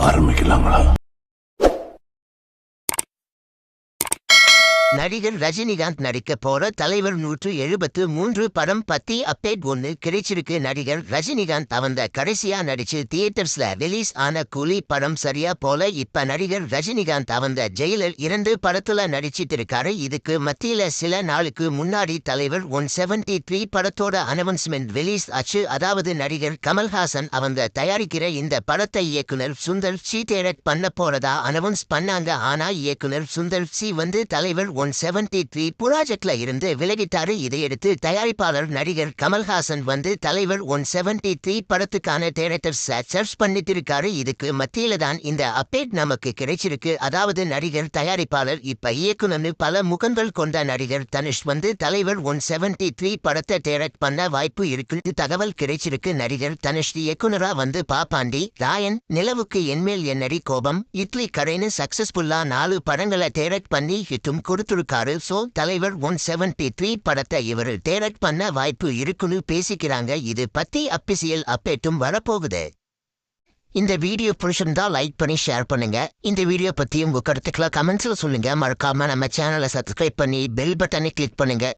ஆரம்பிக்கலாங்களா? நடிகர் ரஜினிகாந்த் நடிக்க போற தலைவர் 173 படம் பத்தி அப்டேட் ஒன்னு கிடைச்சிருக்கு. நடிகர் ரஜினிகாந்த் அவந்த கடைசியா நடிச்சு தியேட்டர்ஸ்ல ரிலீஸ் ஆன கூலி படம் சரியா போல. இப்ப நடிகர் ரஜினிகாந்த் அவந்த ஜெயிலர் 2 படத்துல நடிச்சிட்டு இருக்காரு. இதுக்கு மத்தியில சில நாளுக்கு முன்னாடி தலைவர் 173 படத்தோட அனௌன்ஸ்மெண்ட் ரிலீஸ் ஆச்சு. அதாவது நடிகர் கமல்ஹாசன் அவந்த தயாரிக்கிற இந்த படத்தை இயக்குனர் சுந்தர் சி டைரக்ட் பண்ண போறதா அனௌன்ஸ் பண்ணாங்க. ஆனா இயக்குனர் சுந்தர் சி தலைவர் 173 ப்ராஜெக்ட்ல இருந்து விலகிட்டாரு. இதையடுத்து தயாரிப்பாளர் நடிகர் கமல்ஹாசன் தலைவர் 173 படத்துக்கான டைரக்டர் சர்ச் பண்ணிட்டு இருக்காரு. இதுக்கு மத்தியில தான் இந்த அப்டேட் நமக்கு கிடைச்சிருக்கு. அதாவது நடிகர் தயாரிப்பாளர் இப்ப இயக்குனர் பல முகங்கள் கொண்ட நடிகர் தனுஷ் தலைவர் 173 படத்தை டைரக்ட் பண்ண வாய்ப்பு இருக்கு தகவல் கிடைச்சிருக்கு. நடிகர் தனுஷ் இயக்குனரா பாப்பாண்டி, ராயன், நிலவுக்கு என்மேல் என்னடி கோபம், இட்லி கடைன்னு சக்சஸ்ஃபுல்லா 4 படங்களை டைரக்ட் பண்ணி ஹிட்டும் கொடுத்துருக்காரு. சோ தலைவர் 173 படத்தை இவர் டைரக்ட் பண்ண வாய்ப்பு இருக்குன்னு பேசிக்கிறாங்க. இது பத்தி அபிஷியல் அப்டேட்டும் வரப்போகுது. இந்த வீடியோ பிடிச்சிருந்தா லைக் பண்ணி ஷேர் பண்ணுங்க. இந்த வீடியோ பத்தியும் உங்க கருத்துக்களை கமெண்ட்ஸ்ல சொல்லுங்க. மறக்காம நம்ம சேனலை சப்ஸ்கிரைப் பண்ணி பெல் பட்டனை கிளிக் பண்ணுங்க.